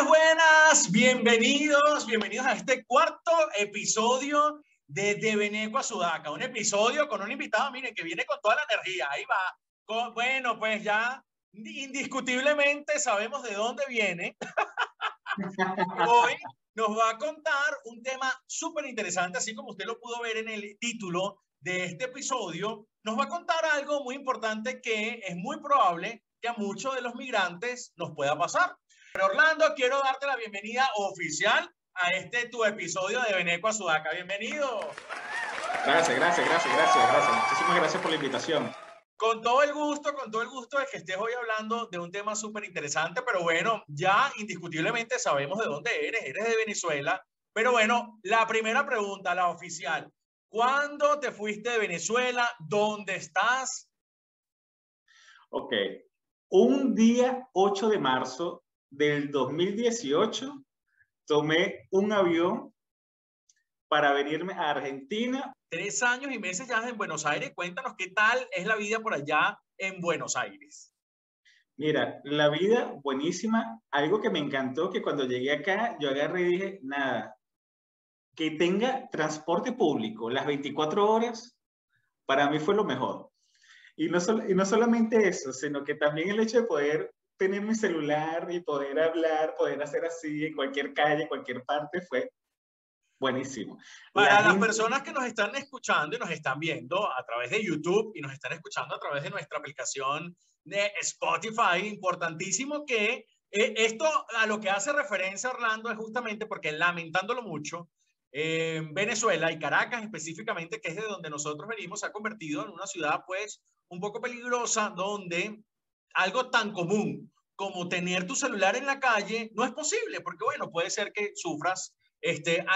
Buenas, buenas, bienvenidos a este cuarto episodio de Veneco a Sudaca. Un episodio con un invitado, miren, que viene con toda la energía. Ahí va. Bueno, pues ya indiscutiblemente sabemos de dónde viene. Hoy nos va a contar un tema súper interesante, así como usted lo pudo ver en el título de este episodio. Nos va a contar algo muy importante que es muy probable que a muchos de los migrantes nos pueda pasar. Pero Orlando, quiero darte la bienvenida oficial a tu episodio de Veneco a Sudaca. Bienvenido. Gracias. Muchísimas gracias por la invitación. Con todo el gusto de que estés hoy hablando de un tema súper interesante, pero bueno, ya indiscutiblemente sabemos de dónde eres de Venezuela. Pero bueno, la primera pregunta, la oficial. ¿Cuándo te fuiste de Venezuela? ¿Dónde estás? Ok, un día 8 de marzo del 2018 tomé un avión para venirme a Argentina. 3 años y meses ya en Buenos Aires. Cuéntanos qué tal es la vida por allá en Buenos Aires. Mira, la vida buenísima. Algo que me encantó, que cuando llegué acá, yo agarré y dije, nada, que tenga transporte público las 24 horas, para mí fue lo mejor. Y no solamente eso, sino que también el hecho de poder tener mi celular y poder hablar, poder hacer así en cualquier calle, en cualquier parte, fue buenísimo. Para las personas que nos están escuchando y nos están viendo a través de YouTube y nos están escuchando a través de nuestra aplicación de Spotify, importantísimo que esto a lo que hace referencia Orlando es justamente porque, lamentándolo mucho, Venezuela y Caracas específicamente, que es de donde nosotros venimos, se ha convertido en una ciudad pues un poco peligrosa, donde algo tan común como tener tu celular en la calle no es posible, porque bueno, puede ser que sufras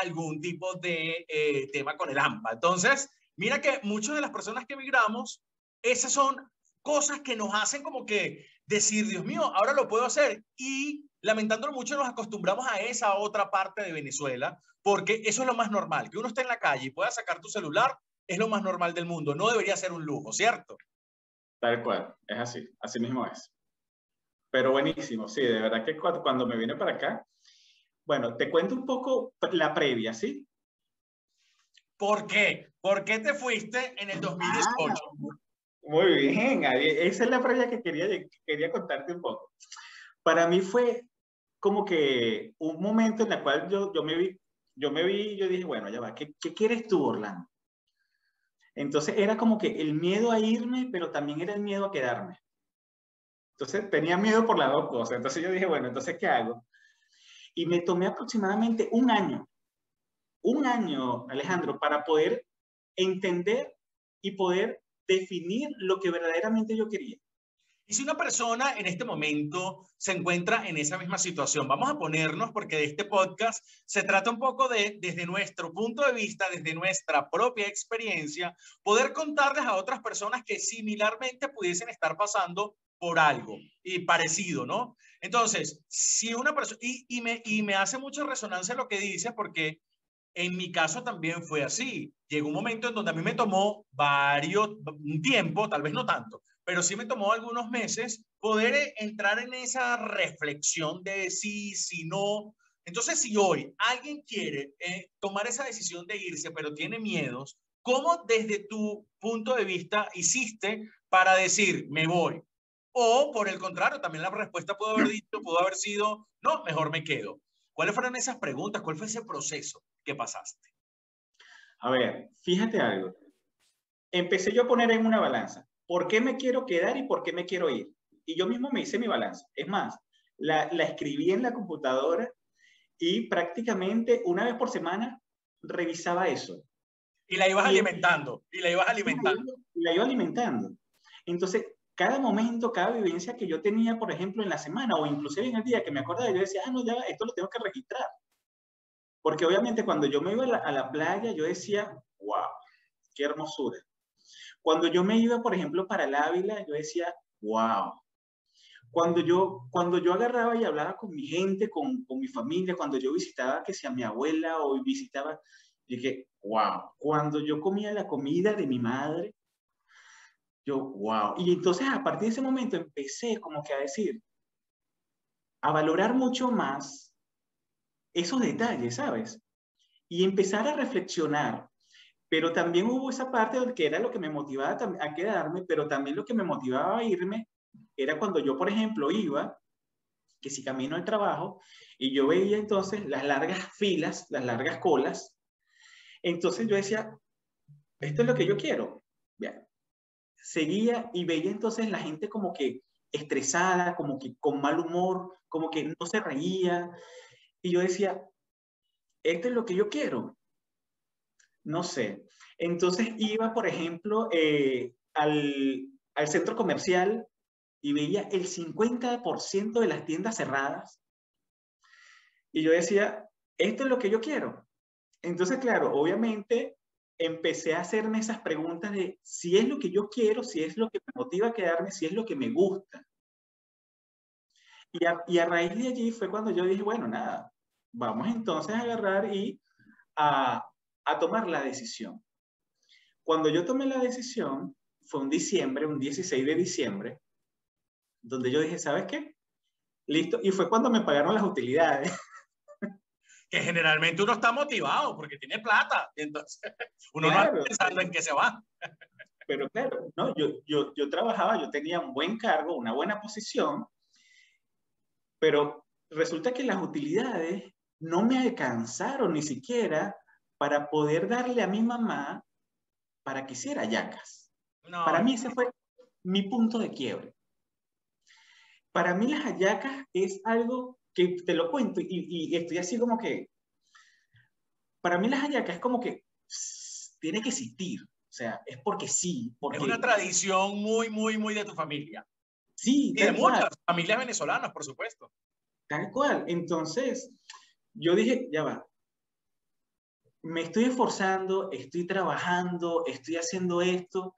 algún tipo de tema con el AMPA. Entonces, mira que muchas de las personas que emigramos, esas son cosas que nos hacen como que decir, Dios mío, ahora lo puedo hacer. Y lamentándolo mucho, nos acostumbramos a esa otra parte de Venezuela, porque eso es lo más normal. Que uno esté en la calle y pueda sacar tu celular es lo más normal del mundo. No debería ser un lujo, ¿cierto? Tal cual, es así, así mismo es. Pero buenísimo, sí, de verdad que cuando me vine para acá, bueno, te cuento un poco la previa, ¿sí? ¿Por qué? ¿Por qué te fuiste en el 2018? Muy bien, esa es la previa que quería contarte un poco. Para mí fue como que un momento en el cual yo me vi, yo dije, bueno, ya va, ¿qué quieres tú, Orlando? Entonces era como que el miedo a irme, pero también era el miedo a quedarme. Entonces tenía miedo por las dos cosas. Entonces yo dije, bueno, entonces, ¿qué hago? Y me tomé aproximadamente un año, Alejandro, para poder entender y poder definir lo que verdaderamente yo quería. Y si una persona en este momento se encuentra en esa misma situación, vamos a ponernos, porque de este podcast se trata un poco de, desde nuestro punto de vista, desde nuestra propia experiencia, poder contarles a otras personas que similarmente pudiesen estar pasando por algo y parecido, ¿no? Entonces, si una persona, y me hace mucha resonancia lo que dice, porque en mi caso también fue así. Llegó un momento en donde a mí me tomó un tiempo, tal vez no tanto, pero sí me tomó algunos meses poder entrar en esa reflexión de sí, si no. Entonces, si hoy alguien quiere tomar esa decisión de irse, pero tiene miedos, ¿cómo desde tu punto de vista hiciste para decir, me voy? O por el contrario, también la respuesta pudo haber sido, no, mejor me quedo. ¿Cuáles fueron esas preguntas? ¿Cuál fue ese proceso que pasaste? A ver, fíjate algo. Empecé yo a poner en una balanza, ¿por qué me quiero quedar y por qué me quiero ir? Y yo mismo me hice mi balanza. Es más, la escribí en la computadora y prácticamente una vez por semana revisaba eso. Y la ibas alimentando, y la ibas alimentando. La iba alimentando. Entonces, cada momento, cada vivencia que yo tenía, por ejemplo, en la semana o inclusive en el día que me acordaba, yo decía, no, ya, esto lo tengo que registrar. Porque obviamente cuando yo me iba a la playa, yo decía, wow, qué hermosura. Cuando yo me iba, por ejemplo, para el Ávila, yo decía, wow. Cuando yo agarraba y hablaba con mi gente, con mi familia, cuando yo visitaba, que sea mi abuela o visitaba, dije, wow. Cuando yo comía la comida de mi madre, yo, wow. Y entonces a partir de ese momento empecé como que a decir, a valorar mucho más esos detalles, ¿sabes? Y empezar a reflexionar. Pero también hubo esa parte que era lo que me motivaba a quedarme, pero también lo que me motivaba a irme era cuando yo, por ejemplo, iba, que si camino al trabajo, y yo veía entonces las largas filas, las largas colas, entonces yo decía, esto es lo que yo quiero. Bien. Seguía y veía entonces la gente como que estresada, como que con mal humor, como que no se reía, y yo decía, esto es lo que yo quiero. No sé. Entonces iba, por ejemplo, al centro comercial y veía el 50% de las tiendas cerradas. Y yo decía, esto es lo que yo quiero. Entonces, claro, obviamente empecé a hacerme esas preguntas de si es lo que yo quiero, si es lo que me motiva a quedarme, si es lo que me gusta. Y a raíz de allí fue cuando yo dije, bueno, nada, vamos entonces a agarrar y a tomar la decisión. Cuando yo tomé la decisión, fue un diciembre, un 16 de diciembre, donde yo dije, ¿sabes qué? Listo. Y fue cuando me pagaron las utilidades. Que generalmente uno está motivado porque tiene plata. Entonces, uno no está Claro, pensando en qué se va. pero claro, no, yo trabajaba, yo tenía un buen cargo, una buena posición, pero resulta que las utilidades no me alcanzaron ni siquiera para poder darle a mi mamá para que hiciera hallacas. No, Para mí ese fue mi punto de quiebre. Para mí las hallacas es algo que te lo cuento y estoy así como que, para mí las hallacas es como que tiene que existir. O sea, es porque sí, es una porque tradición muy, muy, muy de tu familia. sí, Y de tal cual, muchas familias venezolanas, por supuesto. tal cual. Entonces, yo dije, ya va, me estoy esforzando, estoy trabajando, estoy haciendo esto,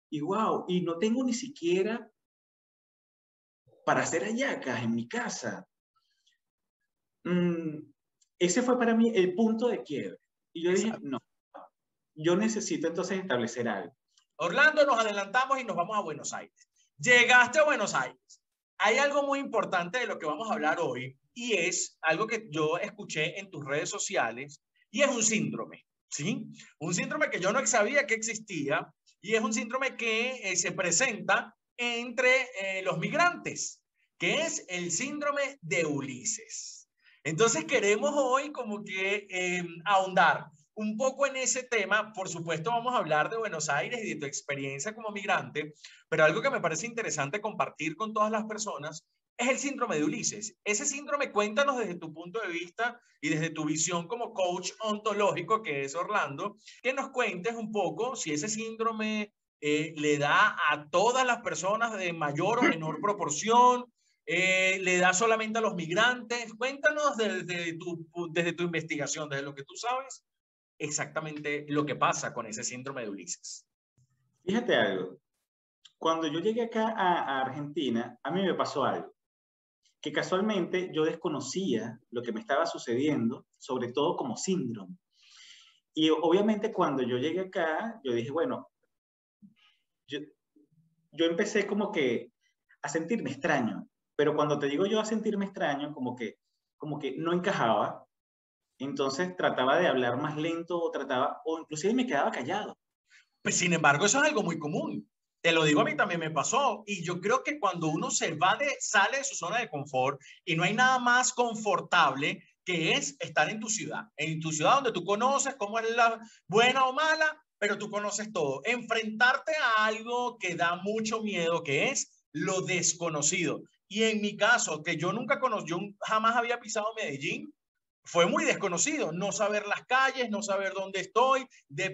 y wow, y no tengo ni siquiera para hacer hallacas en mi casa. Mm, ese fue para mí el punto de quiebre. Y yo dije, Exacto. no, yo necesito entonces establecer algo. Orlando, nos adelantamos y nos vamos a Buenos Aires. Llegaste a Buenos Aires. Hay algo muy importante de lo que vamos a hablar hoy y es algo que yo escuché en tus redes sociales y es un síndrome, ¿sí? Un síndrome que yo no sabía que existía y es un síndrome que se presenta entre los migrantes, que es el síndrome de Ulises. Entonces queremos hoy como que ahondar un poco en ese tema. Por supuesto, vamos a hablar de Buenos Aires y de tu experiencia como migrante, pero algo que me parece interesante compartir con todas las personas es el síndrome de Ulises. Ese síndrome, cuéntanos desde tu punto de vista y desde tu visión como coach ontológico, que es Orlando, que nos cuentes un poco si ese síndrome le da a todas las personas de mayor o menor proporción, le da solamente a los migrantes. Cuéntanos desde tu investigación, desde lo que tú sabes, exactamente lo que pasa con ese síndrome de Ulises. Fíjate algo, cuando yo llegué acá a Argentina, a mí me pasó algo, que casualmente yo desconocía lo que me estaba sucediendo, sobre todo como síndrome. Y obviamente cuando yo llegué acá, yo dije, bueno, yo, yo empecé como que a sentirme extraño, pero cuando te digo yo a sentirme extraño, como que no encajaba, entonces trataba de hablar más lento o trataba, o inclusive me quedaba callado. Pues, sin embargo, eso es algo muy común. Te lo digo, a mí también me pasó. Y yo creo que cuando uno sale de su zona de confort y no hay nada más confortable que es estar en tu ciudad donde tú conoces cómo es la buena o mala, pero tú conoces todo. Enfrentarte a algo que da mucho miedo, que es lo desconocido. Y en mi caso, que yo nunca conocí, yo jamás había pisado Medellín, fue muy desconocido, no saber las calles, no saber dónde estoy,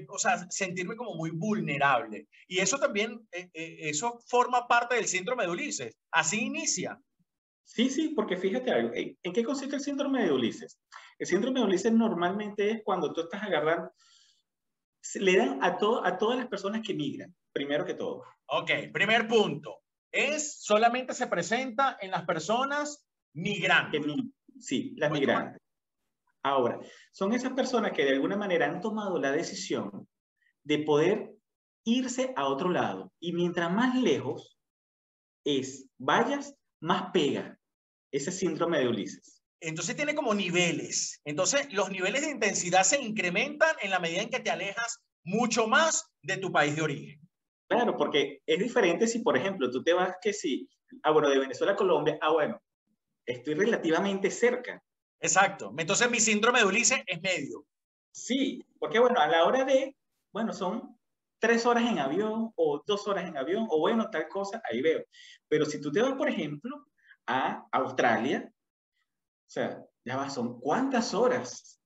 o sea, sentirme como muy vulnerable. Y eso también, eso forma parte del síndrome de Ulises. Así inicia. Sí, sí, porque fíjate algo, ¿en qué consiste el síndrome de Ulises? El síndrome de Ulises normalmente es cuando tú estás agarrando, le dan a todas las personas que migran, primero que todo. Ok, primer punto. Solamente se presenta en las personas Que migrantes. sí, las Voy tomando. migrantes. Ahora, son esas personas que de alguna manera han tomado la decisión de poder irse a otro lado. Y mientras más lejos vayas, más pega ese síndrome de Ulises. Entonces tiene como niveles. Entonces los niveles de intensidad se incrementan en la medida en que te alejas mucho más de tu país de origen. Claro, porque es diferente si, por ejemplo, tú te vas que sí, bueno, de Venezuela a Colombia, bueno, estoy relativamente cerca. Exacto. Entonces mi síndrome de Ulises es medio. Sí, porque bueno, a la hora de, bueno, son 3 horas en avión o 2 horas en avión o bueno, tal cosa, ahí veo. Pero si tú te vas, por ejemplo, a Australia, o sea, ya va, son ¿cuántas horas?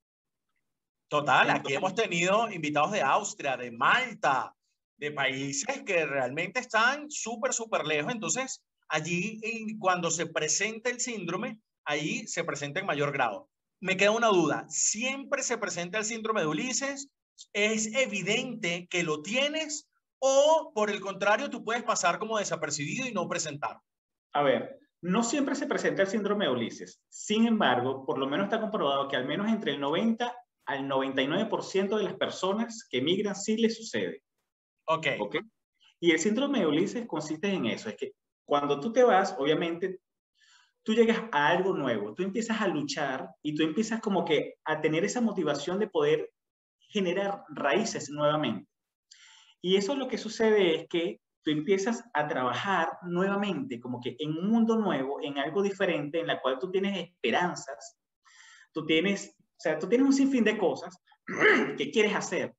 Total, aquí Entonces, hemos tenido invitados de Austria, de Malta, de países que realmente están súper, súper lejos. Entonces, allí cuando se presenta el síndrome, ahí se presenta en mayor grado. Me queda una duda, ¿siempre se presenta el síndrome de Ulises? ¿Es evidente que lo tienes o por el contrario tú puedes pasar como desapercibido y no presentar? a ver, no siempre se presenta el síndrome de Ulises. Sin embargo, por lo menos está comprobado que al menos entre el 90 al 99% de las personas que migran sí les sucede. Ok. ¿Ok? Y el síndrome de Ulises consiste en eso, es que cuando tú te vas, obviamente, tú llegas a algo nuevo, tú empiezas a luchar y tú empiezas como que a tener esa motivación de poder generar raíces nuevamente. Y eso lo que sucede es que tú empiezas a trabajar nuevamente, como que en un mundo nuevo, en algo diferente, en la cual tú tienes esperanzas, tú tienes, o sea, tú tienes un sinfín de cosas que quieres hacer,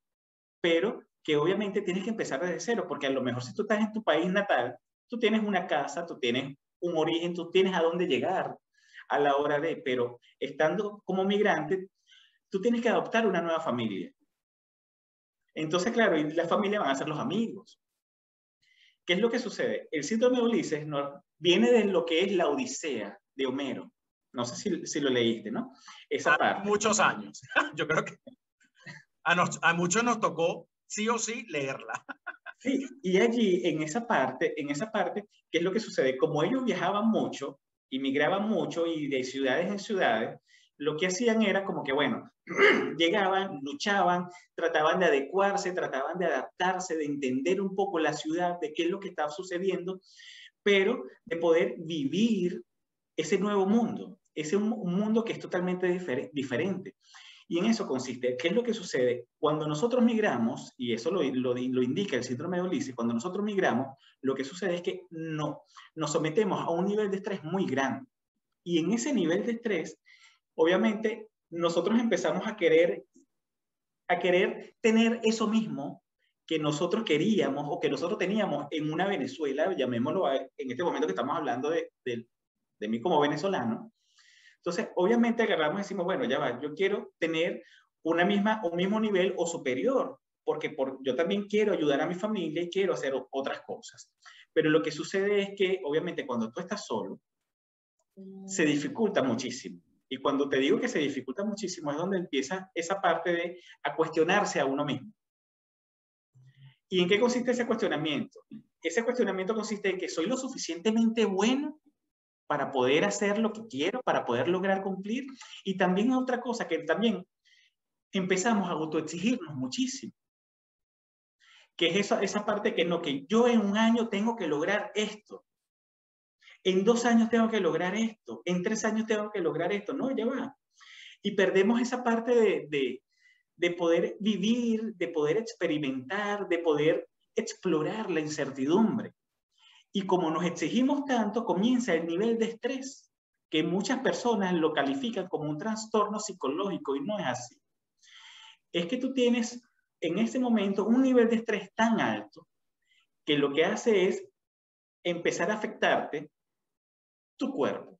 pero que obviamente tienes que empezar desde cero, porque a lo mejor si tú estás en tu país natal, tú tienes una casa, tú tienes un origen, tú tienes a dónde llegar a la hora de, pero estando como migrante, tú tienes que adoptar una nueva familia. Entonces, claro, y la familia van a ser los amigos. ¿Qué es lo que sucede? El síndrome de Ulises no, viene de lo que es la Odisea de Homero. No sé si lo leíste, ¿no? Esa Hace parte. muchos años. Yo creo que a muchos nos tocó sí o sí leerla. Sí, y allí, en esa parte, ¿qué es lo que sucede? Como ellos viajaban mucho, migraban mucho y de ciudades en ciudades, lo que hacían era como que, bueno, llegaban, luchaban, trataban de adecuarse, trataban de adaptarse, de entender un poco la ciudad, de qué es lo que estaba sucediendo, pero de poder vivir ese nuevo mundo, ese un mundo que es totalmente diferente. Y en eso consiste. ¿Qué es lo que sucede? Cuando nosotros migramos, y eso lo indica el síndrome de Ulises, cuando nosotros migramos, lo que sucede es que no, nos sometemos a un nivel de estrés muy grande. Y en ese nivel de estrés, obviamente, nosotros empezamos a querer tener eso mismo que nosotros queríamos o que nosotros teníamos en una Venezuela, llamémoslo en este momento que estamos hablando de mí como venezolano. Entonces, obviamente agarramos y decimos, bueno, ya va, yo quiero tener un mismo nivel o superior, porque yo también quiero ayudar a mi familia y quiero hacer otras cosas. Pero lo que sucede es que, obviamente, cuando tú estás solo, se dificulta muchísimo. Y cuando te digo que se dificulta muchísimo es donde empieza esa parte de a cuestionarse a uno mismo. ¿Y en qué consiste ese cuestionamiento? Ese cuestionamiento consiste en que soy lo suficientemente bueno para poder hacer lo que quiero, para poder lograr cumplir. Y también otra cosa que también empezamos a autoexigirnos muchísimo, que es esa parte que no, que yo en un año tengo que lograr esto, en 2 años tengo que lograr esto, en 3 años tengo que lograr esto, no, ya va. Y perdemos esa parte de poder vivir, de poder experimentar, de poder explorar la incertidumbre. Y como nos exigimos tanto, comienza el nivel de estrés, que muchas personas lo califican como un trastorno psicológico y no es así. Es que tú tienes en ese momento un nivel de estrés tan alto que lo que hace es empezar a afectarte tu cuerpo,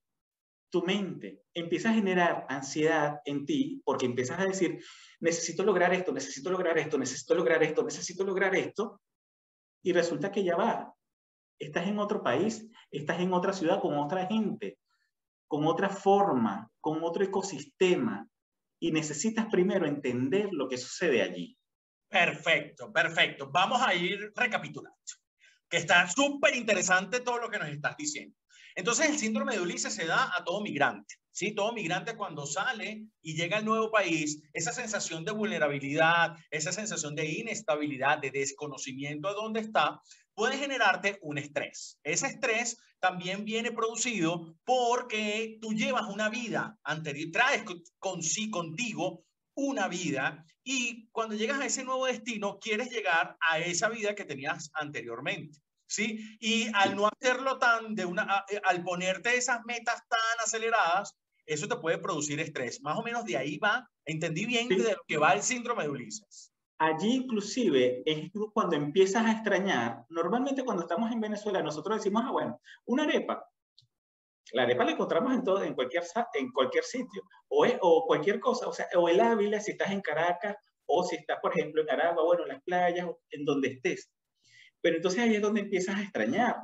tu mente. Empieza a generar ansiedad en ti porque empiezas a decir, necesito lograr esto, necesito lograr esto, necesito lograr esto, necesito lograr esto. Y resulta que ya va. Estás en otro país, estás en otra ciudad con otra gente, con otra forma, con otro ecosistema. Y necesitas primero entender lo que sucede allí. Perfecto, perfecto. Vamos a ir recapitulando, que está súper interesante todo lo que nos estás diciendo. Entonces, el síndrome de Ulises se da a todo migrante, ¿sí? Todo migrante cuando sale y llega al nuevo país, esa sensación de vulnerabilidad, esa sensación de inestabilidad, de desconocimiento de dónde está, puede generarte un estrés. Ese estrés también viene producido porque tú llevas una vida anterior, traes contigo una vida, y cuando llegas a ese nuevo destino quieres llegar a esa vida que tenías anteriormente, ¿sí? Y al no hacerlo al ponerte esas metas tan aceleradas, eso te puede producir estrés. Más o menos de ahí va, entendí bien Sí. de lo que va el síndrome de Ulises. Allí inclusive es cuando empiezas a extrañar. Normalmente cuando estamos en Venezuela nosotros decimos, ah, bueno, una arepa. La arepa la encontramos en cualquier sitio, o cualquier cosa, o sea, o el Ávila si estás en Caracas, o si estás, por ejemplo, en Aragua, bueno, en las playas, en donde estés. Pero entonces ahí es donde empiezas a extrañar.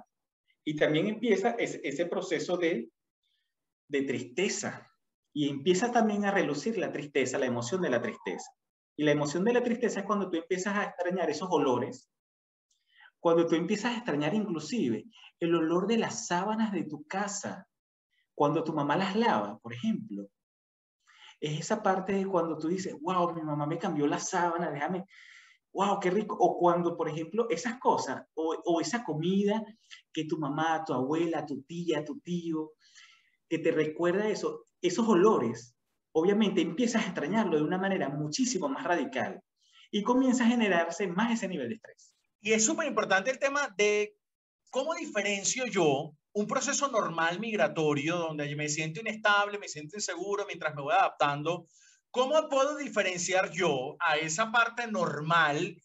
Y también empieza ese proceso de tristeza. Y empieza también a relucir la tristeza, la emoción de la tristeza. Y la emoción de la tristeza es cuando tú empiezas a extrañar esos olores, cuando tú empiezas a extrañar inclusive el olor de las sábanas de tu casa, cuando tu mamá las lava, por ejemplo. Es esa parte de cuando tú dices, wow, mi mamá me cambió la sábana, déjame, wow, qué rico. O cuando, por ejemplo, esas cosas, o esa comida que tu mamá, tu abuela, tu tía, tu tío, que te recuerda eso, esos olores, obviamente empiezas a extrañarlo de una manera muchísimo más radical y comienza a generarse más ese nivel de estrés. Y es súper importante el tema de cómo diferencio yo un proceso normal migratorio donde me siento inestable, me siento inseguro mientras me voy adaptando. ¿Cómo puedo diferenciar yo a esa parte normal,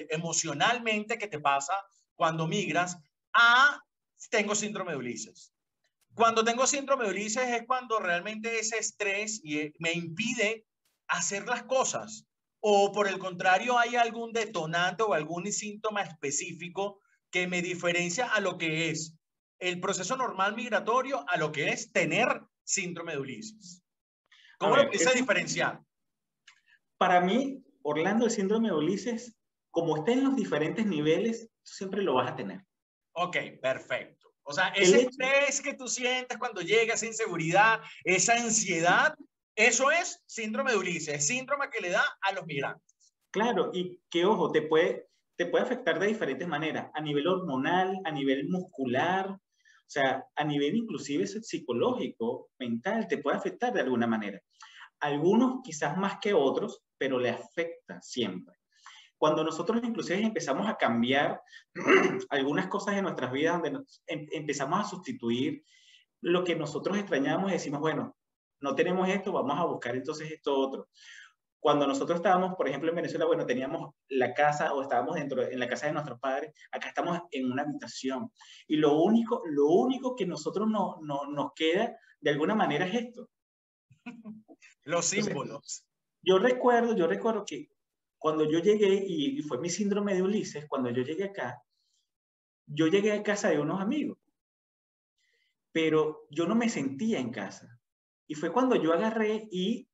emocionalmente, que te pasa cuando migras, a tengo síndrome de Ulises? Cuando tengo síndrome de Ulises es cuando realmente ese estrés me impide hacer las cosas. O por el contrario, hay algún detonante o algún síntoma específico que me diferencia a lo que es el proceso normal migratorio a lo que es tener síndrome de Ulises. ¿Cómo lo puedes diferenciar? Para mí, Orlando, el síndrome de Ulises, como está en los diferentes niveles, siempre lo vas a tener. Ok, perfecto. O sea, ese estrés que tú sientes cuando llegas, esa inseguridad, esa ansiedad, eso es síndrome de Ulises, síndrome que le da a los migrantes. Claro, y que ojo, te puede afectar de diferentes maneras, a nivel hormonal, a nivel muscular, o sea, a nivel inclusive psicológico, mental, te puede afectar de alguna manera. Algunos quizás más que otros, pero le afecta siempre. Cuando nosotros inclusive empezamos a cambiar algunas cosas en nuestras vidas, donde empezamos a sustituir lo que nosotros extrañamos y decimos, bueno, no tenemos esto, vamos a buscar entonces esto otro. Cuando nosotros estábamos, por ejemplo, en Venezuela, bueno, teníamos la casa o estábamos en la casa de nuestros padres, acá estamos en una habitación. Y lo único que nosotros nos queda de alguna manera es esto. Los símbolos. Entonces, yo recuerdo que cuando yo llegué, y fue mi síndrome de Ulises, cuando yo llegué acá, yo llegué a casa de unos amigos, pero yo no me sentía en casa. Y fue cuando yo agarré y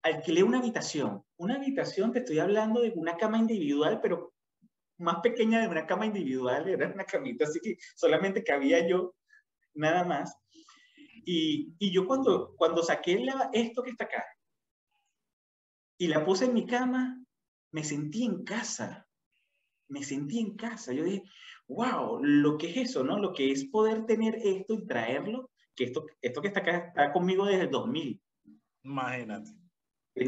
alquilé una habitación. Una habitación, te estoy hablando de una cama individual, pero más pequeña de una cama individual, era una camita así que solamente cabía yo, nada más. Y yo cuando saqué esto que está acá y la puse en mi cama, me sentí en casa. Me sentí en casa. Yo dije, wow, lo que es eso, ¿no? Lo que es poder tener esto y traerlo, que esto que está acá está conmigo desde el 2000. Imagínate.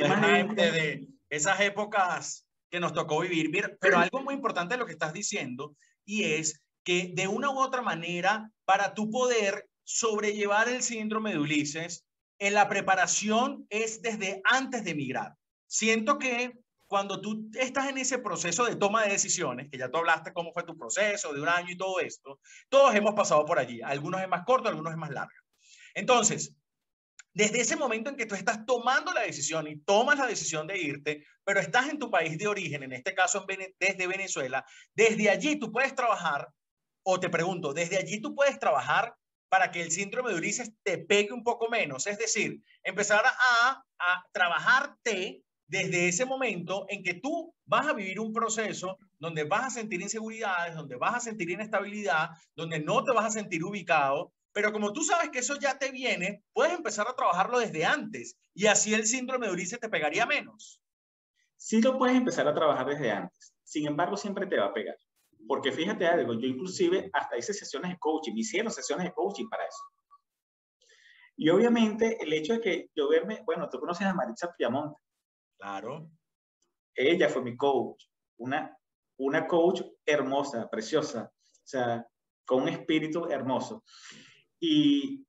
Más de esas épocas que nos tocó vivir. Pero algo muy importante de lo que estás diciendo, y es que de una u otra manera, para tu poder sobrellevar el síndrome de Ulises, en la preparación es desde antes de emigrar. Siento que cuando tú estás en ese proceso de toma de decisiones, que ya tú hablaste cómo fue tu proceso de un año y todo esto, todos hemos pasado por allí. Algunos es más corto, algunos es más largo. Entonces, desde ese momento en que tú estás tomando la decisión y tomas la decisión de irte, pero estás en tu país de origen, en este caso desde Venezuela, desde allí tú puedes trabajar, o te pregunto, desde allí tú puedes trabajar para que el síndrome de Ulises te pegue un poco menos, es decir, empezar a trabajarte desde ese momento en que tú vas a vivir un proceso donde vas a sentir inseguridades, donde vas a sentir inestabilidad, donde no te vas a sentir ubicado. Pero como tú sabes que eso ya te viene, puedes empezar a trabajarlo desde antes y así el síndrome de Ulises te pegaría menos. Sí lo puedes empezar a trabajar desde antes. Sin embargo, siempre te va a pegar. Porque fíjate algo, yo inclusive hasta hice sesiones de coaching, hicieron sesiones de coaching para eso. Y obviamente el hecho de que yo verme, bueno, tú conoces a Maritza Piamonte. Claro. Ella fue mi coach, una coach hermosa, preciosa, o sea, con un espíritu hermoso. Y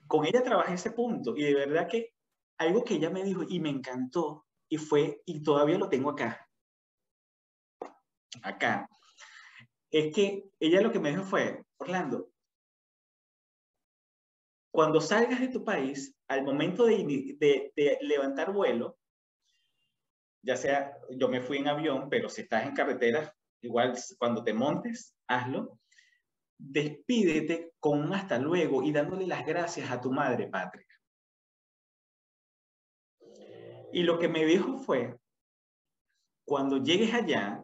con ella trabajé ese punto y de verdad que algo que ella me dijo y me encantó y todavía lo tengo acá, es que ella lo que me dijo fue, Orlando, cuando salgas de tu país, al momento de levantar vuelo, ya sea, yo me fui en avión, pero si estás en carretera, igual cuando te montes, hazlo, despídete con un hasta luego y dándole las gracias a tu madre patria. Y lo que me dijo fue, cuando llegues allá,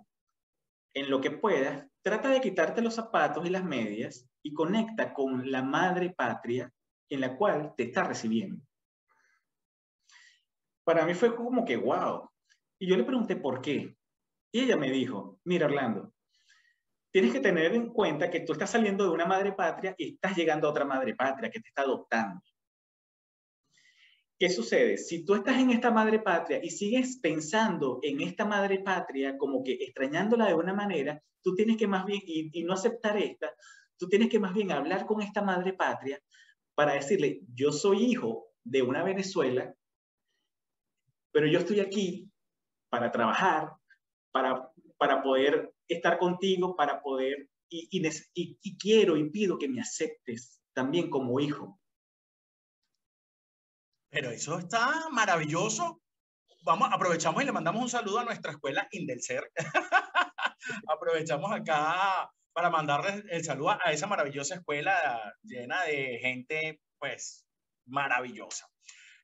en lo que puedas, trata de quitarte los zapatos y las medias y conecta con la madre patria en la cual te está recibiendo. Para mí fue como que, wow. Y yo le pregunté por qué. Y ella me dijo, mira Orlando, tienes que tener en cuenta que tú estás saliendo de una madre patria y estás llegando a otra madre patria que te está adoptando. ¿Qué sucede? Si tú estás en esta madre patria y sigues pensando en esta madre patria como que extrañándola de una manera, tú tienes que más bien, y no aceptar esta, tú tienes que más bien hablar con esta madre patria para decirle, yo soy hijo de una Venezuela, pero yo estoy aquí para trabajar, para poder estar contigo, para poder, y quiero y pido que me aceptes también como hijo. Pero eso está maravilloso. Aprovechamos y le mandamos un saludo a nuestra escuela Indelcer. Aprovechamos acá para mandarles el saludo a esa maravillosa escuela llena de gente, pues, maravillosa.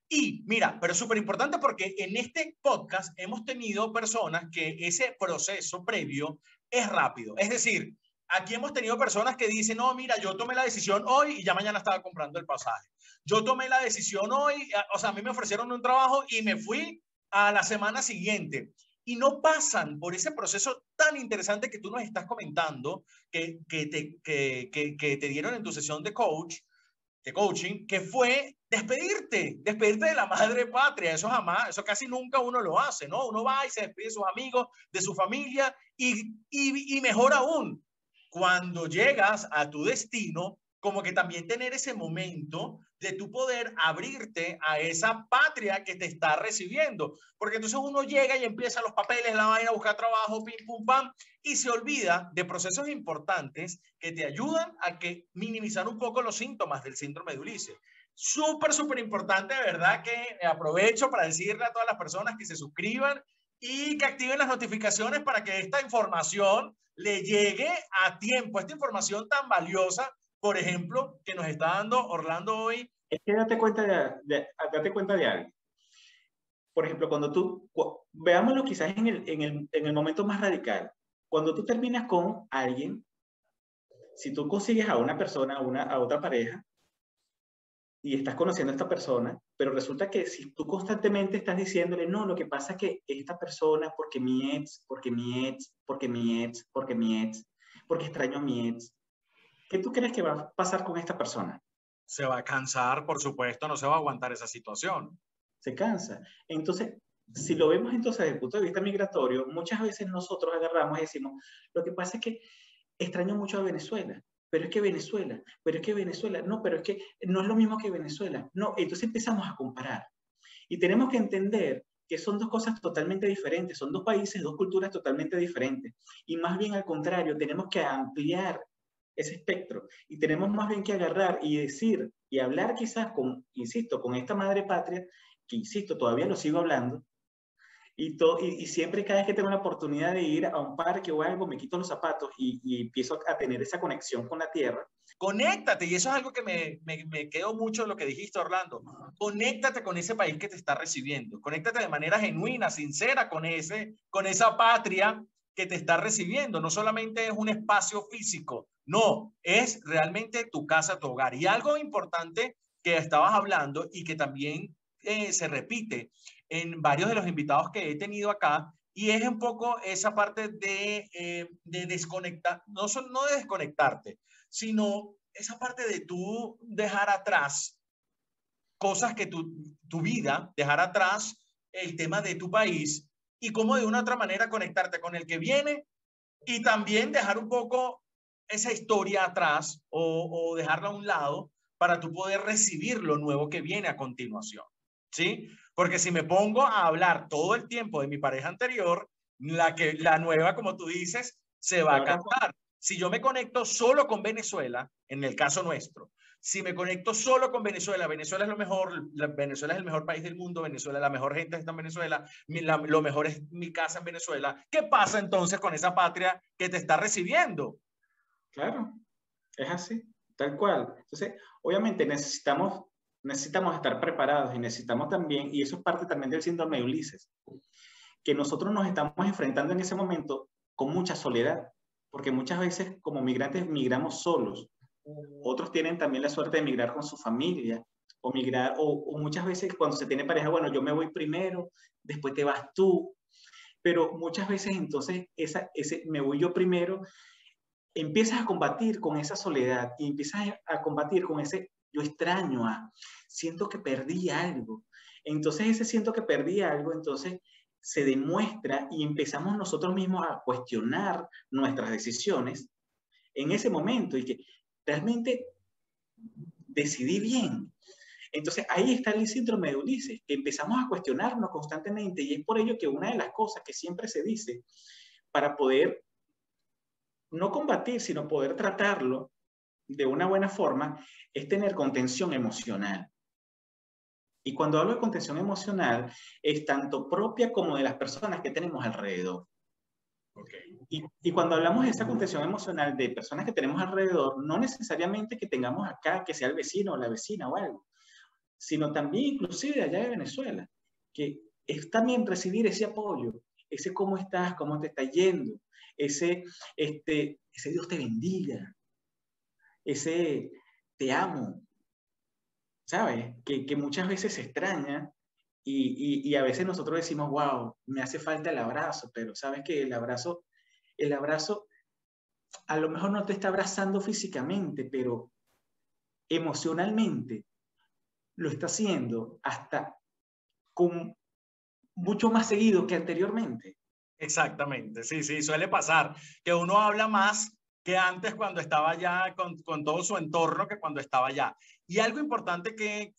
Y mira, pero es súper importante porque en este podcast hemos tenido personas que ese proceso previo es rápido. Es decir, aquí hemos tenido personas que dicen, no, mira, yo tomé la decisión hoy y ya mañana estaba comprando el pasaje. Yo tomé la decisión hoy, o sea, a mí me ofrecieron un trabajo y me fui a la semana siguiente. Y no pasan por ese proceso tan interesante que tú nos estás comentando, que te dieron en tu sesión de coaching, que fue despedirte de la madre patria. Eso jamás, eso casi nunca uno lo hace, ¿no? Uno va y se despide de sus amigos, de su familia y mejor aún, cuando llegas a tu destino, como que también tener ese momento de tu poder abrirte a esa patria que te está recibiendo. Porque entonces uno llega y empieza los papeles, la vaina, a buscar trabajo, pim, pum, pam, y se olvida de procesos importantes que te ayudan a que minimizar un poco los síntomas del síndrome de Ulises. Súper, súper importante, de verdad, que aprovecho para decirle a todas las personas que se suscriban y que activen las notificaciones para que esta información le llegue a tiempo, esta información tan valiosa, por ejemplo, que nos está dando Orlando hoy. Es que date cuenta de algo. Por ejemplo, veámoslo quizás en el momento más radical. Cuando tú terminas con alguien, si tú consigues a una persona, a otra pareja, y estás conociendo a esta persona, pero resulta que si tú constantemente estás diciéndole, no, lo que pasa es que esta persona, porque mi ex, porque mi ex, porque mi ex, porque mi ex, porque extraño a mi ex, ¿qué tú crees que va a pasar con esta persona? Se va a cansar, por supuesto, no se va a aguantar esa situación. Se cansa. Entonces, si lo vemos entonces desde el punto de vista migratorio, muchas veces nosotros agarramos y decimos, lo que pasa es que extraño mucho a Venezuela, pero es que Venezuela, no, pero es que no es lo mismo que Venezuela. No, entonces empezamos a comparar. Y tenemos que entender que son dos cosas totalmente diferentes, son dos países, dos culturas totalmente diferentes. Y más bien al contrario, tenemos que ampliar ese espectro y tenemos más bien que agarrar y decir y hablar quizás insisto, con esta madre patria, que insisto, todavía lo sigo hablando, y siempre cada vez que tengo la oportunidad de ir a un parque o algo, me quito los zapatos y empiezo a tener esa conexión con la tierra. Conéctate, y eso es algo que me quedó mucho de lo que dijiste, Orlando. Conéctate con ese país que te está recibiendo. Conéctate de manera genuina, sincera con esa patria que te está recibiendo. No solamente es un espacio físico, no, es realmente tu casa, tu hogar. Y algo importante que estabas hablando y que también se repite en varios de los invitados que he tenido acá, Y es un poco esa parte de desconectar, no de desconectarte, sino esa parte de tú dejar atrás cosas que tu vida, dejar atrás el tema de tu país y cómo de una u otra manera conectarte con el que viene y también dejar un poco esa historia atrás o dejarla a un lado para tú poder recibir lo nuevo que viene a continuación, ¿sí? Porque si me pongo a hablar todo el tiempo de mi pareja anterior, la nueva, como tú dices, se va a cansar. Si yo me conecto solo con Venezuela, en el caso nuestro, si me conecto solo con Venezuela, Venezuela es lo mejor, Venezuela es el mejor país del mundo, Venezuela, la mejor gente está en Venezuela, lo mejor es mi casa en Venezuela. ¿Qué pasa entonces con esa patria que te está recibiendo? Claro, es así, tal cual. Entonces, obviamente necesitamos estar preparados y necesitamos también, y eso es parte también del síndrome de Ulises, que nosotros nos estamos enfrentando en ese momento con mucha soledad, porque muchas veces como migrantes migramos solos. Otros tienen también la suerte de migrar con su familia, o migrar, o muchas veces cuando se tiene pareja, bueno, yo me voy primero, después te vas tú, pero muchas veces entonces ese me voy yo primero, empiezas a combatir con esa soledad y empiezas a combatir con ese yo extraño, siento que perdí algo. Entonces ese siento que perdí algo, entonces se demuestra y empezamos nosotros mismos a cuestionar nuestras decisiones en ese momento y que realmente decidí bien. Entonces ahí está el síndrome de Ulises, que empezamos a cuestionarnos constantemente y es por ello que una de las cosas que siempre se dice para poder no combatir, sino poder tratarlo de una buena forma, es tener contención emocional. Y cuando hablo de contención emocional, es tanto propia como de las personas que tenemos alrededor. Okay. Y cuando hablamos de esa contención emocional de personas que tenemos alrededor, no necesariamente que tengamos acá, que sea el vecino o la vecina o algo, sino también inclusive allá de Venezuela, que es también recibir ese apoyo, ese cómo estás, cómo te está yendo, ese Dios te bendiga, ese te amo, ¿sabes? Que muchas veces se extraña y a veces nosotros decimos, wow, me hace falta el abrazo, pero sabes que el abrazo a lo mejor no te está abrazando físicamente, pero emocionalmente lo está haciendo hasta con mucho más seguido que anteriormente. Exactamente, sí, sí, suele pasar que uno habla más que antes cuando estaba ya con todo su entorno que cuando estaba allá. Y algo importante que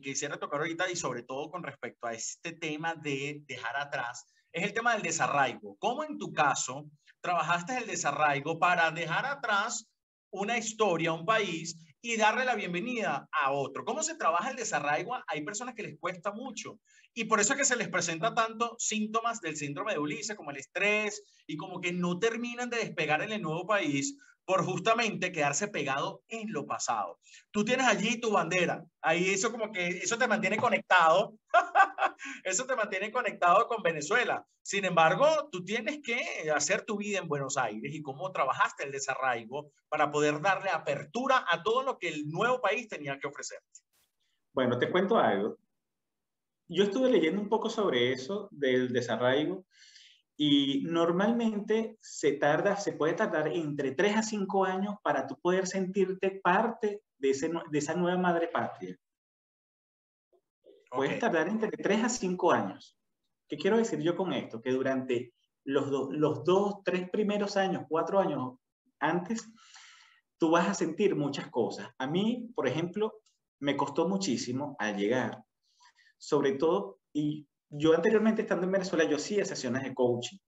quisiera tocar ahorita y sobre todo con respecto a este tema de dejar atrás es el tema del desarraigo. ¿Cómo en tu caso trabajaste el desarraigo para dejar atrás una historia, un país y darle la bienvenida a otro? ¿Cómo se trabaja el desarraigo? Hay personas que les cuesta mucho. Y por eso es que se les presenta tanto síntomas del síndrome de Ulises, como el estrés, y como que no terminan de despegar en el nuevo país por justamente quedarse pegado en lo pasado. Tú tienes allí tu bandera, ahí eso como que eso te mantiene conectado, eso te mantiene conectado con Venezuela. Sin embargo, tú tienes que hacer tu vida en Buenos Aires y cómo trabajaste el desarraigo para poder darle apertura a todo lo que el nuevo país tenía que ofrecer. Bueno, te cuento algo. Yo estuve leyendo un poco sobre eso del desarraigo y normalmente se puede tardar entre 3 a 5 años para tú poder sentirte parte de esa nueva madre patria. Puedes tardar entre 3 a 5 años. ¿Qué quiero decir yo con esto? Que durante los 2, 3 primeros años, 4 años antes, tú vas a sentir muchas cosas. A mí, por ejemplo, me costó muchísimo al llegar, sobre todo, y yo anteriormente estando en Venezuela, yo hacía sesiones de coaching,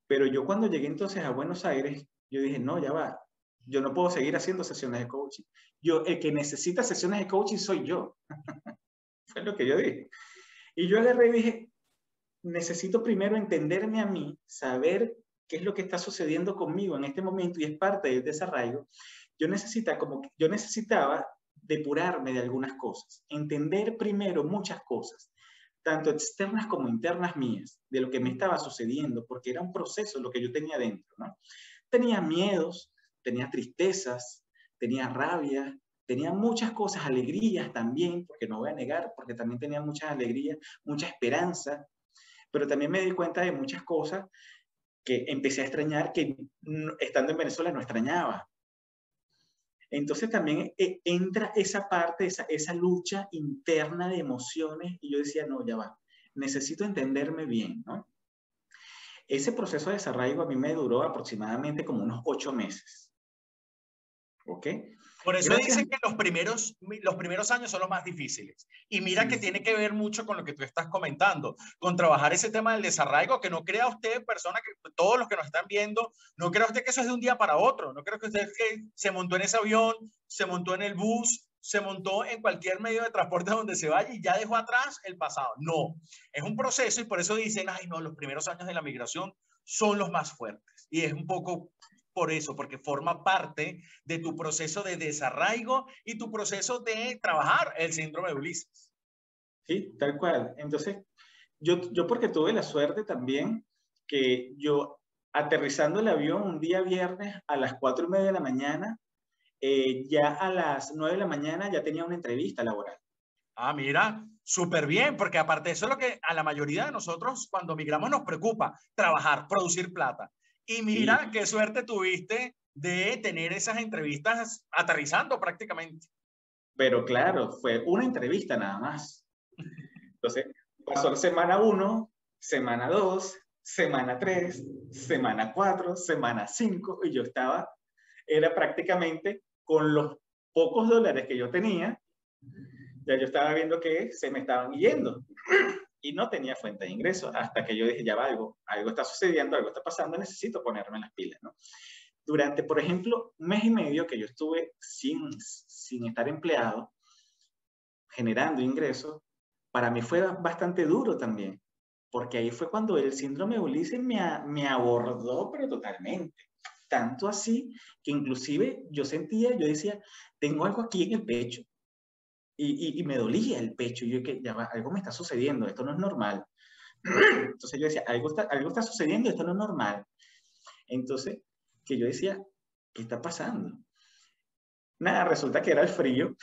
pero yo cuando llegué entonces a Buenos Aires, yo dije, no, ya va, yo no puedo seguir haciendo sesiones de coaching. El que necesita sesiones de coaching soy yo. Fue lo que yo dije. Y yo agarré y dije, necesito primero entenderme a mí, saber qué es lo que está sucediendo conmigo en este momento y es parte del desarraigo. Yo necesitaba depurarme de algunas cosas, entender primero muchas cosas, tanto externas como internas mías, de lo que me estaba sucediendo, porque era un proceso lo que yo tenía dentro, ¿no? Tenía miedos, tenía tristezas, tenía rabia, tenía muchas cosas, alegrías también, porque no voy a negar, porque también tenía muchas alegrías, mucha esperanza, pero también me di cuenta de muchas cosas que empecé a extrañar que estando en Venezuela no extrañaba. Entonces también entra esa parte, esa lucha interna de emociones y yo decía, no, ya va, necesito entenderme bien, ¿no? Ese proceso de desarraigo a mí me duró aproximadamente como unos 8 meses. ¿Ok? Por eso Gracias. dicen que los primeros años son los más difíciles. Y mira Sí, que tiene que ver mucho con lo que tú estás comentando, con trabajar ese tema del desarraigo, que no crea usted, persona, que todos los que nos están viendo, no crea usted que eso es de un día para otro. No creo que usted que se montó en ese avión, se montó en el bus, se montó en cualquier medio de transporte donde se vaya y ya dejó atrás el pasado. No, es un proceso y por eso dicen, ay, no, los primeros años de la migración son los más fuertes. Y es un poco por eso, porque forma parte de tu proceso de desarraigo y tu proceso de trabajar el síndrome de Ulises. sí, tal cual. Entonces, yo porque tuve la suerte también que yo aterrizando el avión un día viernes a las 4:30 de la mañana, ya a las 9 de la mañana ya tenía una entrevista laboral. Ah, mira, súper bien, porque aparte de eso es lo que a la mayoría de nosotros cuando migramos nos preocupa, trabajar, producir plata. Y mira Sí, qué suerte tuviste de tener esas entrevistas aterrizando prácticamente. pero claro, fue una entrevista nada más. Entonces, pasó la semana 1, semana 2, semana 3, semana 4, semana 5, y yo estaba, era prácticamente con los pocos dólares que yo tenía, ya yo estaba viendo que se me estaban yendo y no tenía fuente de ingresos hasta que yo dije, ya va, algo está sucediendo, algo está pasando, necesito ponerme en las pilas, ¿no? Durante, por ejemplo, 1 mes y medio que yo estuve sin estar empleado, generando ingresos, para mí fue bastante duro también, porque ahí fue cuando el síndrome de Ulises me abordó, pero totalmente. Tanto así que inclusive yo decía, tengo algo aquí en el pecho. Y me dolía el pecho. Y yo que ya va, algo me está sucediendo, esto no es normal. Entonces yo decía, algo está sucediendo, esto no es normal. Entonces, que yo decía, ¿qué está pasando? Nada, resulta que era el frío.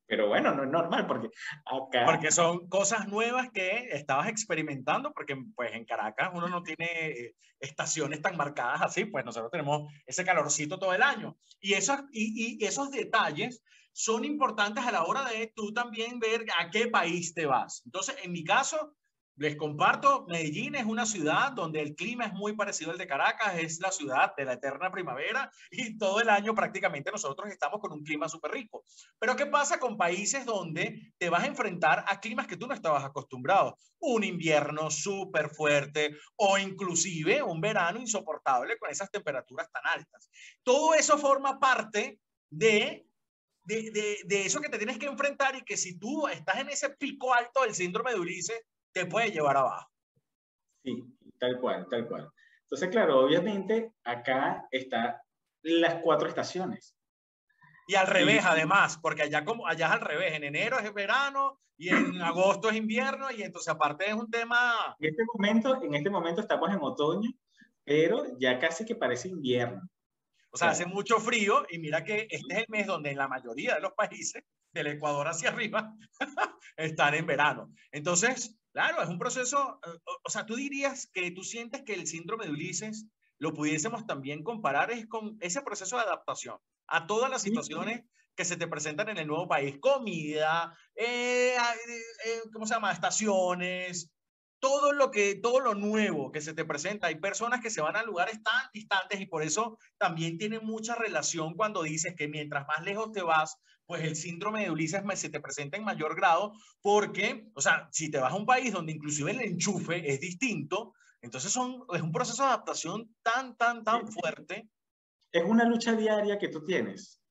Pero bueno, no es normal porque acá, Porque son cosas nuevas que estabas experimentando, porque pues en Caracas uno no tiene estaciones tan marcadas así, pues nosotros tenemos ese calorcito todo el año. Y esos detalles son importantes a la hora de tú también ver a qué país te vas. Entonces, en mi caso, les comparto, Medellín es una ciudad donde el clima es muy parecido al de Caracas, es la ciudad de la eterna primavera y todo el año prácticamente nosotros estamos con un clima súper rico. Pero ¿qué pasa con países donde te vas a enfrentar a climas que tú no estabas acostumbrado? Un invierno súper fuerte o inclusive un verano insoportable con esas temperaturas tan altas. Todo eso forma parte de eso que te tienes que enfrentar y que si tú estás en ese pico alto del síndrome de Ulises, te puede llevar abajo. sí, tal cual, tal cual. Entonces, claro, obviamente acá están las 4 estaciones. Y al revés, Y además, porque allá es al revés. En enero es verano y en agosto es invierno y entonces aparte es un tema. en este momento estamos en otoño, pero ya casi que parece invierno. O O sea, hace sea, mucho frío y mira que este es el mes donde en la mayoría de los países, del Ecuador hacia arriba, están en verano. Entonces, claro, es un proceso, o sea, tú dirías que tú sientes que el síndrome de Ulises lo pudiésemos también comparar es con ese proceso de adaptación a todas las sí, situaciones que se te presentan en el nuevo país, comida, ¿cómo se llama? Estaciones, todo lo nuevo que se te presenta. Hay personas que se van a lugares tan distantes y por eso también tiene mucha relación cuando dices que mientras más lejos te vas, pues el síndrome de Ulises se te presenta en mayor grado, porque, o sea, si te vas a un país donde inclusive el enchufe es distinto, entonces es un proceso de adaptación tan sí. fuerte. Es una lucha diaria que tú tienes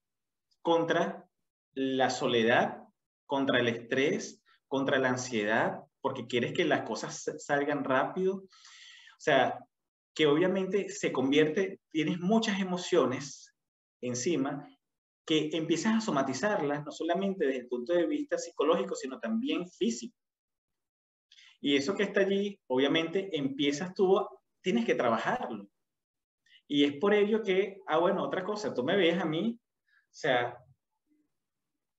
contra la soledad, contra el estrés, contra la ansiedad, porque quieres que las cosas salgan rápido. O sea, que obviamente se convierte, tienes muchas emociones encima que empiezas a somatizarlas, no solamente desde el punto de vista psicológico, sino también físico. Y eso que está allí, obviamente, empiezas tú, tienes que trabajarlo. Y es por ello que, bueno, otra cosa, tú me ves a mí, o sea,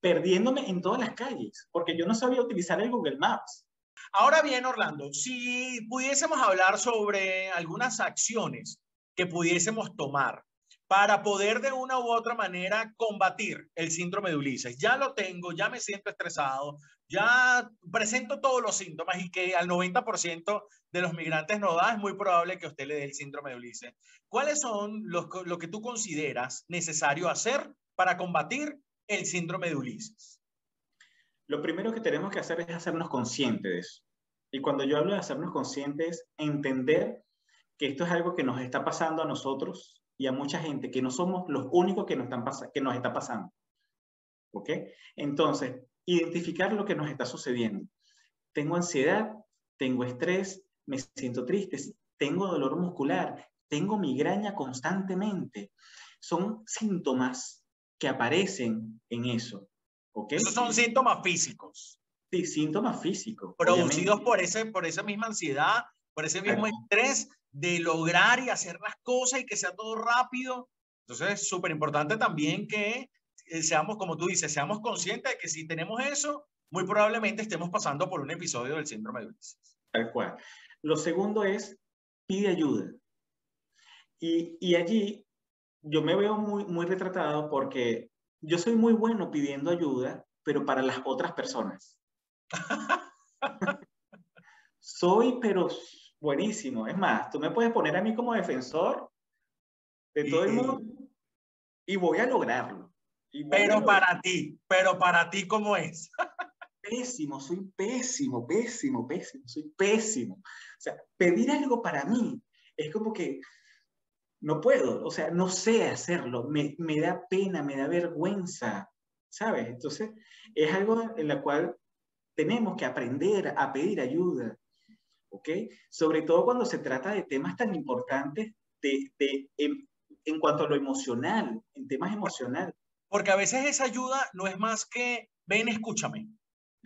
perdiéndome en todas las calles, porque yo no sabía utilizar el Google Maps. Ahora bien, Orlando, si pudiésemos hablar sobre algunas acciones que pudiésemos tomar para poder de una u otra manera combatir el síndrome de Ulises. Ya lo tengo, ya me siento estresado, ya presento todos los síntomas y que al 90% de los migrantes no da, es muy probable que a usted le dé el síndrome de Ulises. ¿Cuáles son lo que tú consideras necesario hacer para combatir el síndrome de Ulises? Lo primero que tenemos que hacer es hacernos conscientes de eso. Y cuando yo hablo de hacernos conscientes, entender que esto es algo que nos está pasando a nosotros y a mucha gente, que no somos los únicos que que nos está pasando. ¿Ok? Entonces, identificar lo que nos está sucediendo. Tengo ansiedad, tengo estrés, me siento triste, tengo dolor muscular, tengo migraña constantemente. Son síntomas que aparecen en eso. ¿Ok? Esos son síntomas físicos. Sí, síntomas físicos, Producidos obviamente. por esa misma ansiedad, por ese mismo estrés de lograr y hacer las cosas y que sea todo rápido. Entonces es súper importante también que seamos, como tú dices, seamos conscientes de que si tenemos eso, muy probablemente estemos pasando por un episodio del síndrome de Ulises. Tal cual. Lo segundo es, pide ayuda. Y allí yo me veo muy retratado porque yo soy muy bueno pidiendo ayuda, pero para las otras personas. Soy, pero buenísimo. Es más, tú me puedes poner a mí como defensor de todo el mundo y voy a lograrlo. Y voy a lograr. Pero para ti, ¿cómo es? Pésimo, soy pésimo, pésimo, pésimo, soy pésimo. O sea, pedir algo para mí es como que no puedo, o sea, no sé hacerlo, me da pena, me da vergüenza, ¿sabes? Entonces, es algo en la cual tenemos que aprender a pedir ayuda, ¿ok? Sobre todo cuando se trata de temas tan importantes en cuanto a lo emocional, en temas emocionales. Porque a veces esa ayuda no es más que, ven, escúchame.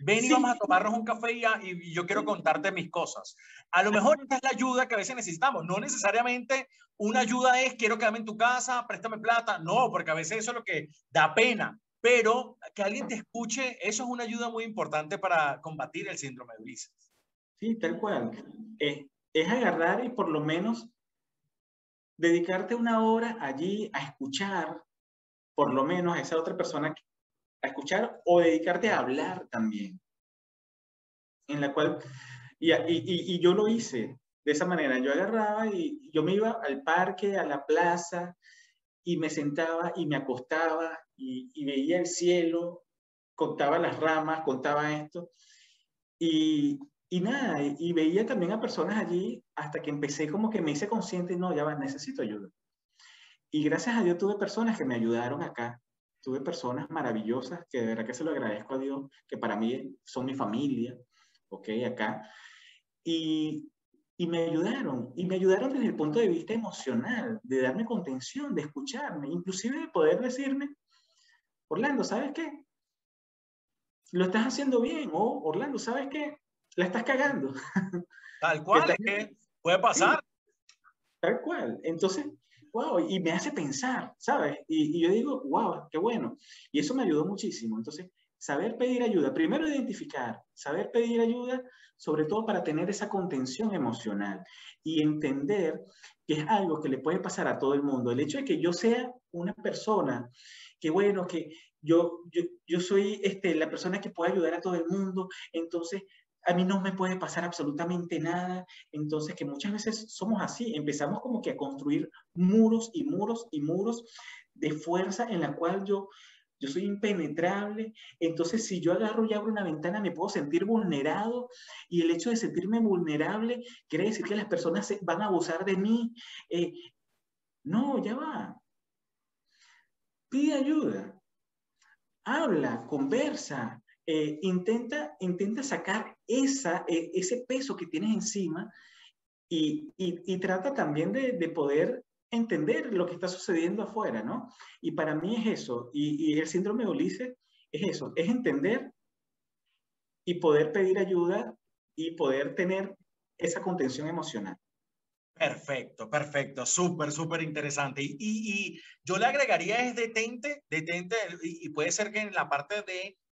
Ven y vamos a Sí, tomarnos un café y yo quiero contarte mis cosas. A lo mejor esta es la ayuda que a veces necesitamos. No necesariamente una ayuda es quiero quedarme en tu casa, préstame plata. No, porque a veces eso es lo que da pena. Pero que alguien te escuche, eso es una ayuda muy importante para combatir el síndrome de Ulises. sí, tal cual. Es agarrar y por lo menos dedicarte una hora allí a escuchar, por lo menos a esa otra persona, a escuchar o dedicarte a hablar también, en la cual, y yo lo hice de esa manera, yo agarraba y yo me iba al parque, a la plaza, y me sentaba y me acostaba y veía el cielo, contaba las ramas, contaba esto, y nada, y veía también a personas allí hasta que empecé como que me hice consciente, no, ya va, necesito ayuda. Y gracias a Dios tuve personas que me ayudaron acá. Tuve personas maravillosas que de verdad que se lo agradezco a Dios, que para mí son mi familia, ¿ok? Acá. Y, y me ayudaron desde el punto de vista emocional, de darme contención, de escucharme, inclusive de poder decirme, Orlando, ¿sabes qué? Lo estás haciendo bien, o Orlando, ¿sabes qué? La estás cagando. Tal Que cual, estás... es que puede Sí, pasar. tal cual. Entonces, wow, y me hace pensar, ¿sabes? Y yo digo, wow, qué bueno. Y eso me ayudó muchísimo. Entonces, saber pedir ayuda, primero identificar, saber pedir ayuda, sobre todo para tener esa contención emocional y entender que es algo que le puede pasar a todo el mundo. El hecho de que yo sea una persona que, bueno, que yo soy la persona que puede ayudar a todo el mundo, entonces a mí no me puede pasar absolutamente nada. Entonces, que muchas veces somos así, empezamos como que a construir muros y muros y muros de fuerza en la cual yo soy impenetrable. Entonces, si yo agarro y abro una ventana, me puedo sentir vulnerado. Y el hecho de sentirme vulnerable quiere decir que las personas van a abusar de mí. No, ya va. Pide ayuda. Habla, conversa. Intenta sacar ese peso que tienes encima y trata también de poder entender lo que está sucediendo afuera, ¿no? Y para mí es eso, y el síndrome de Ulises es eso, es entender y poder pedir ayuda y poder tener esa contención emocional. Perfecto, perfecto, súper, súper interesante. Y yo le agregaría es detente, y puede ser que en la parte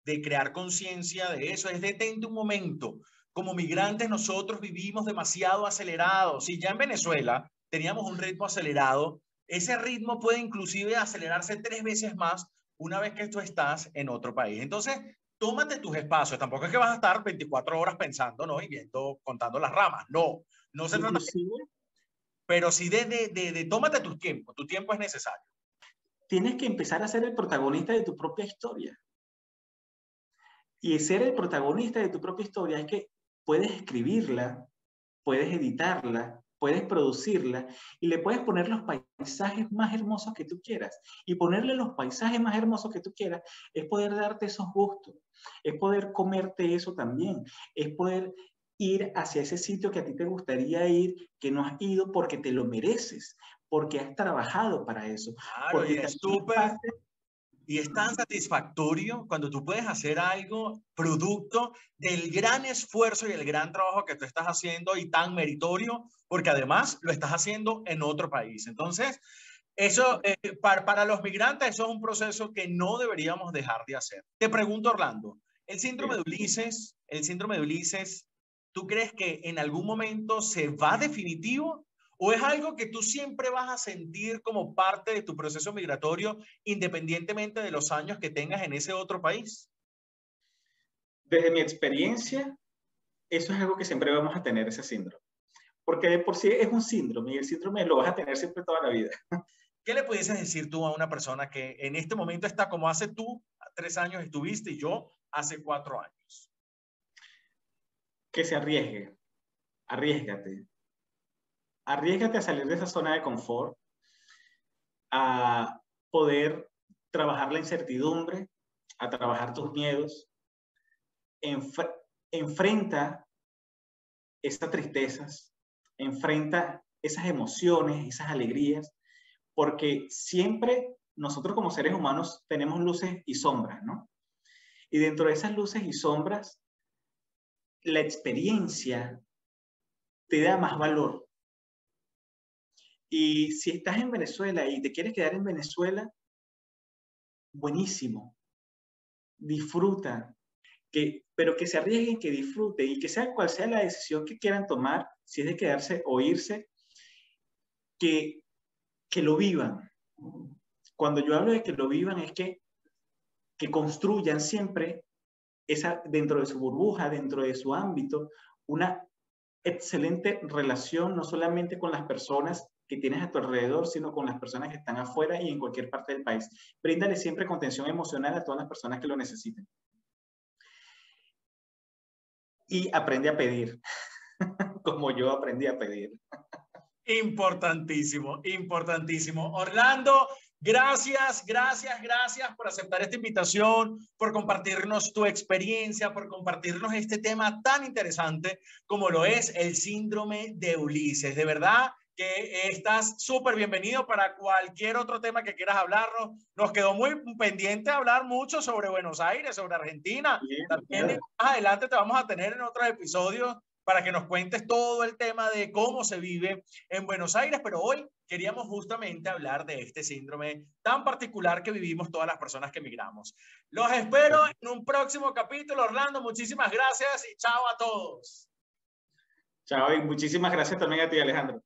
de crear conciencia de eso, es detente un momento, como migrantes nosotros vivimos demasiado acelerados. Si ya en Venezuela teníamos un ritmo acelerado, ese ritmo puede inclusive acelerarse 3 veces más una vez que tú estás en otro país. Entonces, tómate tus espacios. Tampoco es que vas a estar 24 horas pensando, ¿no? Y viendo, contando las ramas. No, no se trata de eso. Pero sí de tómate tu tiempo. Tu tiempo es necesario. Tienes que empezar a ser el protagonista de tu propia historia. Y ser el protagonista de tu propia historia es que puedes escribirla, puedes editarla, puedes producirla y le puedes poner los paisajes más hermosos que tú quieras. Y ponerle los paisajes más hermosos que tú quieras es poder darte esos gustos, es poder comerte eso también, es poder ir hacia ese sitio que a ti te gustaría ir, que no has ido porque te lo mereces, porque has trabajado para eso. Claro, Porque y es súper... Y es tan satisfactorio cuando tú puedes hacer algo producto del gran esfuerzo y el gran trabajo que tú estás haciendo y tan meritorio, porque además lo estás haciendo en otro país. Entonces, eso para los migrantes, eso es un proceso que no deberíamos dejar de hacer. Te pregunto, Orlando, el síndrome de Ulises, ¿tú crees que en algún momento se va definitivo? ¿O es algo que tú siempre vas a sentir como parte de tu proceso migratorio, independientemente de los años que tengas en ese otro país? Desde mi experiencia, eso es algo que siempre vamos a tener, ese síndrome. Porque de por sí es un síndrome y el síndrome lo vas a tener siempre toda la vida. ¿Qué le pudieses decir tú a una persona que en este momento está como hace tú, 3 años estuviste y yo hace 4 años? Que se arriesgue, arriesgate. Arriesgate a salir de esa zona de confort, a poder trabajar la incertidumbre, a trabajar tus miedos. Enfrenta esas tristezas, enfrenta esas emociones, esas alegrías, porque siempre nosotros como seres humanos tenemos luces y sombras, ¿no? Y dentro de esas luces y sombras, la experiencia te da más valor. Y si estás en Venezuela y te quieres quedar en Venezuela, buenísimo, disfruta, pero que se arriesguen, que disfruten y que sea cual sea la decisión que quieran tomar, si es de quedarse o irse, que lo vivan. Cuando yo hablo de que lo vivan es que construyan siempre dentro de su burbuja, dentro de su ámbito, una excelente relación, no solamente con las personas que tienes a tu alrededor, sino con las personas que están afuera y en cualquier parte del país. Bríndale siempre contención emocional a todas las personas que lo necesiten. Y aprende a pedir, como yo aprendí a pedir. Importantísimo, importantísimo. Orlando, gracias, gracias, gracias por aceptar esta invitación, por compartirnos tu experiencia, por compartirnos este tema tan interesante como lo es el síndrome de Ulises. De verdad que estás súper bienvenido para cualquier otro tema que quieras hablarnos. Nos quedó muy pendiente hablar mucho sobre Buenos Aires, sobre Argentina. Bien, También claro. más adelante te vamos a tener en otros episodios para que nos cuentes todo el tema de cómo se vive en Buenos Aires, pero hoy queríamos justamente hablar de este síndrome tan particular que vivimos todas las personas que emigramos. Los espero en un próximo capítulo. Orlando, muchísimas gracias y chao a todos. Chao y muchísimas gracias también a ti, Alejandro.